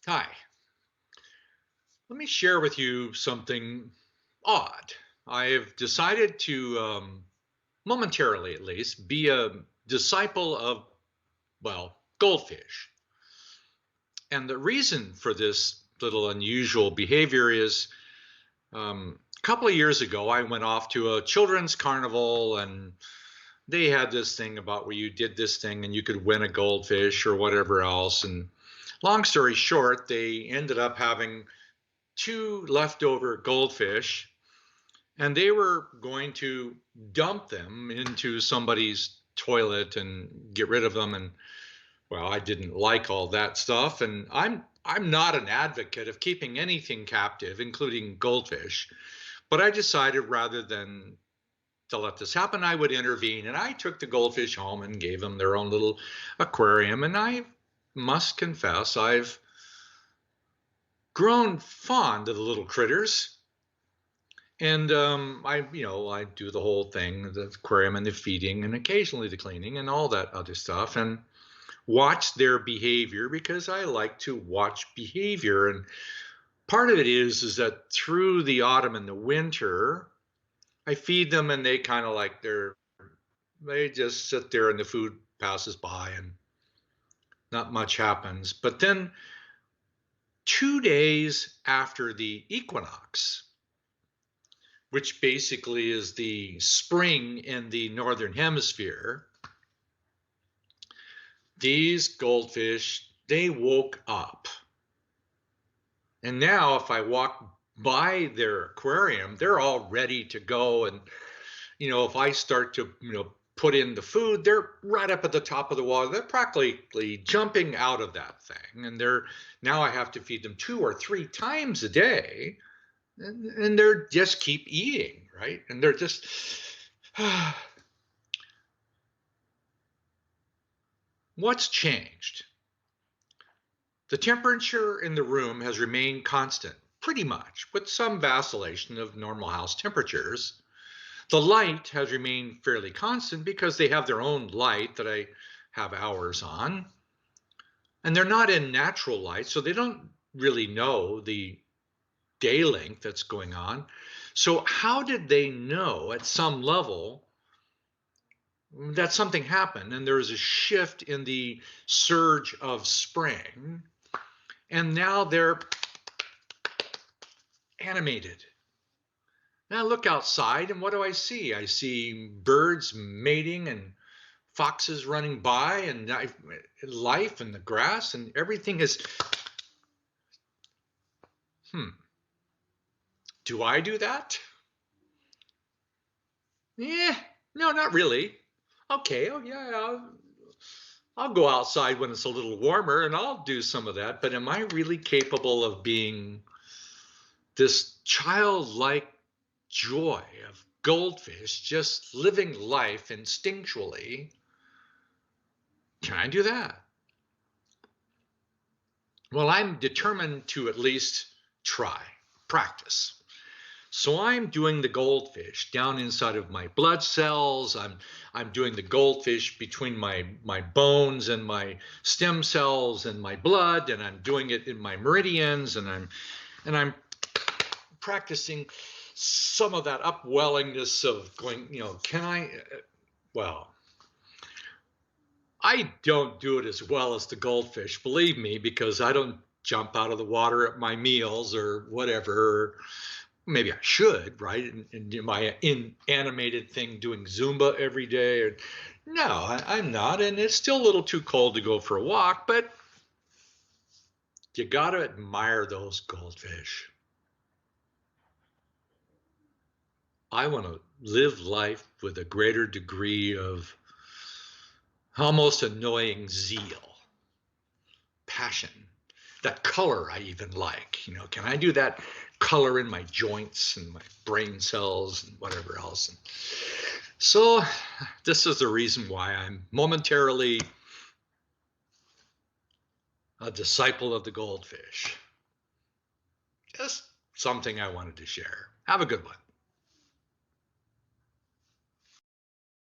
Hi, let me share with you something odd. I have decided to, momentarily at least, be a disciple of, well, goldfish. And the reason for this little unusual behavior is a couple of years ago, I went off to a children's carnival and they had this thing about where you did this thing and you could win a goldfish or whatever else. And long story short, they ended up having two leftover goldfish and they were going to dump them into somebody's toilet and get rid of them. And well, I didn't like all that stuff, and I'm not an advocate of keeping anything captive, including goldfish, but I decided rather than to let this happen, I would intervene, and I took the goldfish home and gave them their own little aquarium. And I must confess, I've grown fond of the little critters. And I do the whole thing, the aquarium and the feeding and occasionally the cleaning and all that other stuff, and watch their behavior because I like to watch behavior. And part of it is that through the autumn and the winter, I feed them and they kind of like they just sit there and the food passes by and not much happens. But then 2 days after the equinox, which basically is the spring in the northern hemisphere, these goldfish, they woke up. And now if I walk by their aquarium, they're all ready to go. And, if I start to, put in the food, they're right up at the top of the water. They're practically jumping out of that thing. And now I have to feed them 2 or 3 times a day. And they're just keep eating, right? And they're just, what's changed? The temperature in the room has remained constant, pretty much, with some vacillation of normal house temperatures. The light has remained fairly constant because they have their own light that I have hours on. And they're not in natural light, so they don't really know the day length that's going on. So how did they know at some level that something happened and there was a shift in the surge of spring, and now they're animated? Now I look outside and what do I see? I see birds mating and foxes running by and life and the grass and everything is, do I do that? Yeah, no, not really. Okay, oh yeah, I'll go outside when it's a little warmer and I'll do some of that, but am I really capable of being this childlike joy of goldfish just living life instinctually? Can I do that? Well, I'm determined to at least try, practice. So I'm doing the goldfish down inside of my blood cells. I'm doing the goldfish between my bones and my stem cells and my blood, and I'm doing it in my meridians, and I'm practicing some of that upwellingness of going, can I, well, I don't do it as well as the goldfish, believe me, because I don't jump out of the water at my meals or whatever. Maybe I should, right? And do my animated thing doing Zumba every day. Or, no, I'm not. And it's still a little too cold to go for a walk, but you got to admire those goldfish. I want to live life with a greater degree of almost annoying zeal, passion, that color I even like. Can I do that color in my joints and my brain cells and whatever else? And so this is the reason why I'm momentarily a disciple of the goldfish. Just something I wanted to share. Have a good one.